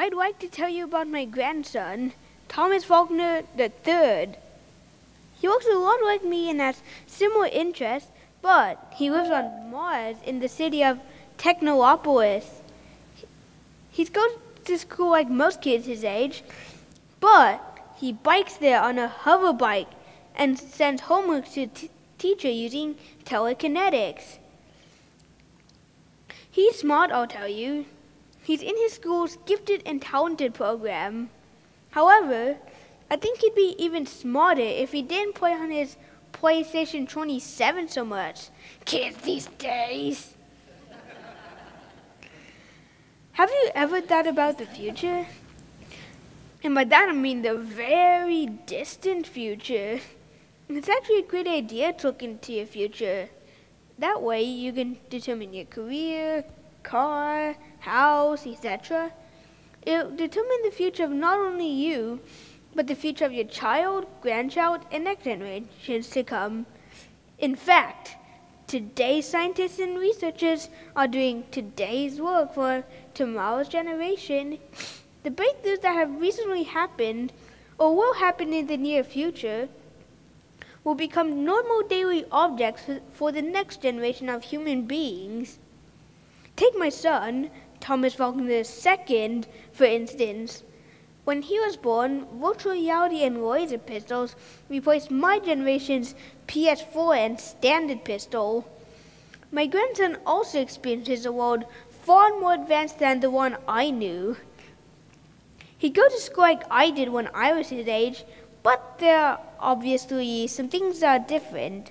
I'd like to tell you about my grandson, Thomas Faulkner III. He looks a lot like me and has similar interests, but he lives on Mars in the city of Technolopolis. He goes to school like most kids his age, but he bikes there on a hover bike and sends homework to teacher using telekinetics. He's smart, I'll tell you. He's in his school's gifted and talented program. However, I think he'd be even smarter if he didn't play on his PlayStation 27 so much. Kids these days. Have you ever thought about the future? And by that I mean the very distant future. It's actually a great idea to look into your future. That way you can determine your career, car, house, etc. It'll determine the future of not only you, but the future of your child, grandchild, and next generations to come. In fact, today's scientists and researchers are doing today's work for tomorrow's generation. The breakthroughs that have recently happened, or will happen in the near future, will become normal daily objects for the next generation of human beings. Take my son, Thomas Faulkner II, for instance. When he was born, virtual reality and laser pistols replaced my generation's PS4 and standard pistol. My grandson also experiences a world far more advanced than the one I knew. He goes to school like I did when I was his age, but there are obviously some things that are different.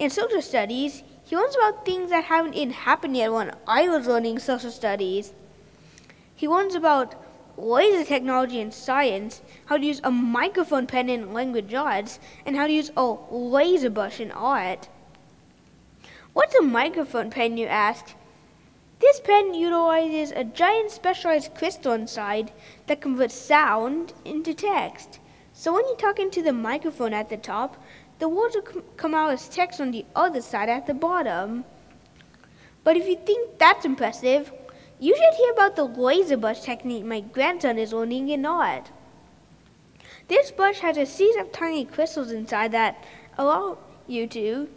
In social studies, he learns about things that haven't even happened yet when I was learning social studies. He learns about laser technology and science, how to use a microphone pen in language arts, and how to use a laser brush in art. What's a microphone pen, you ask? This pen utilizes a giant specialized crystal inside that converts sound into text. So when you talk into the microphone at the top, the words will come out as text on the other side at the bottom. But if you think that's impressive, you should hear about the laser brush technique my grandson is learning in art. This brush has a series of tiny crystals inside that allow you to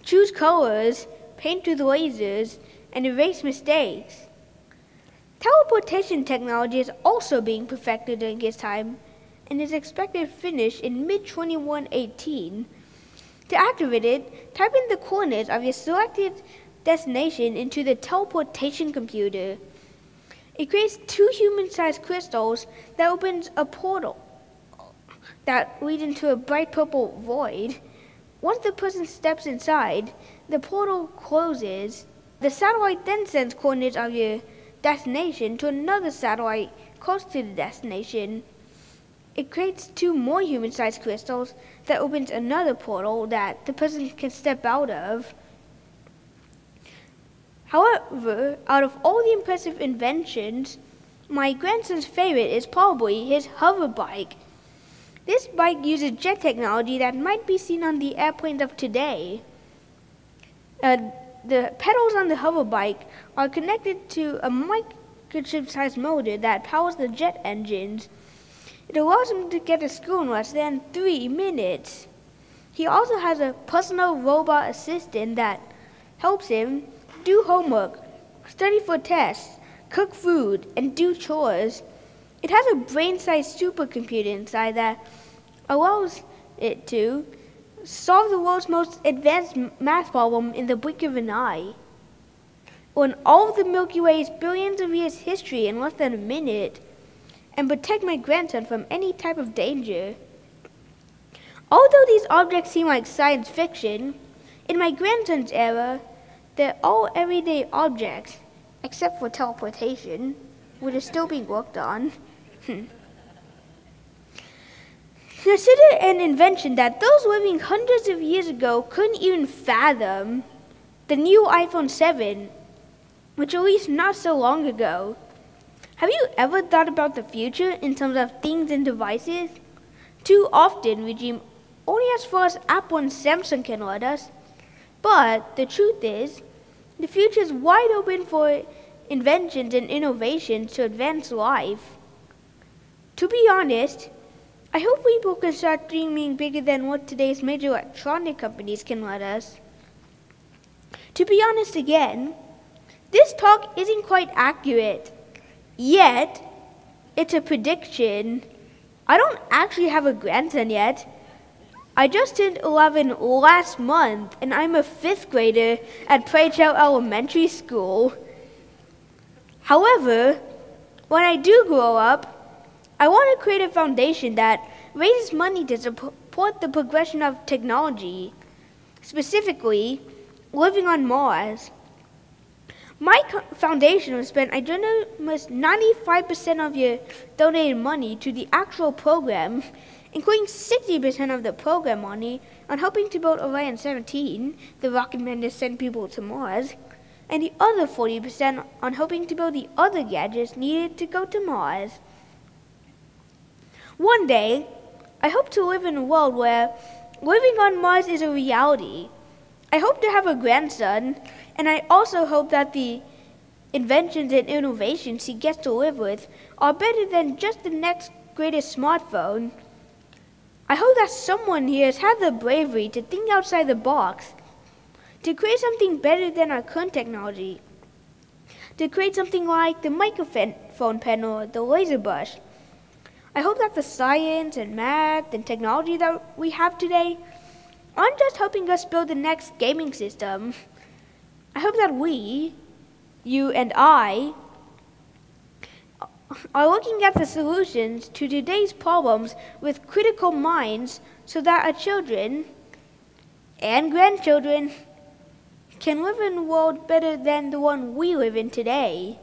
choose colors, paint with lasers, and erase mistakes. Teleportation technology is also being perfected during his time and is expected to finish in mid-2118. To activate it, type in the coordinates of your selected destination into the teleportation computer. It creates 2 human-sized crystals that opens a portal that leads into a bright purple void. Once the person steps inside, the portal closes. The satellite then sends coordinates of your destination to another satellite close to the destination. It creates 2 more human-sized crystals that opens another portal that the person can step out of. However, out of all the impressive inventions, my grandson's favorite is probably his hover bike. This bike uses jet technology that might be seen on the airplanes of today. The pedals on the hover bike are connected to a microchip-sized motor that powers the jet engines. It allows him to get to school in less than 3 minutes. He also has a personal robot assistant that helps him do homework, study for tests, cook food, and do chores. It has a brain-sized supercomputer inside that allows it to solve the world's most advanced math problem in the blink of an eye. Learn all of the Milky Way's billions of years history in less than a minute, and protect my grandson from any type of danger. Although these objects seem like science fiction, in my grandson's era, they're all everyday objects, except for teleportation, which is still being worked on. Consider an invention that those living hundreds of years ago couldn't even fathom: the new iPhone 7, which released not so long ago. Have you ever thought about the future in terms of things and devices? Too often we dream only as far as Apple and Samsung can let us. But the truth is, the future is wide open for inventions and innovations to advance life. To be honest, I hope people can start dreaming bigger than what today's major electronic companies can let us. To be honest again, this talk isn't quite accurate. Yet, it's a prediction. I don't actually have a grandson yet. I just turned 11 last month, and I'm a 5th grader at Prairie Trail Elementary School. However, when I do grow up, I want to create a foundation that raises money to support the progression of technology, specifically living on Mars. My foundation will spend almost 95% of your donated money to the actual program, including 60% of the program money on helping to build Orion 17, the rocket man to send people to Mars, and the other 40% on helping to build the other gadgets needed to go to Mars. One day, I hope to live in a world where living on Mars is a reality. I hope to have a grandson, and I also hope that the inventions and innovations he gets to live with are better than just the next greatest smartphone. I hope that someone here has had the bravery to think outside the box, to create something better than our current technology, to create something like the microphone panel or the laser brush. I hope that the science and math and technology that we have today aren't just helping us build the next gaming system. I hope that we, you and I, are looking at the solutions to today's problems with critical minds so that our children and grandchildren can live in a world better than the one we live in today.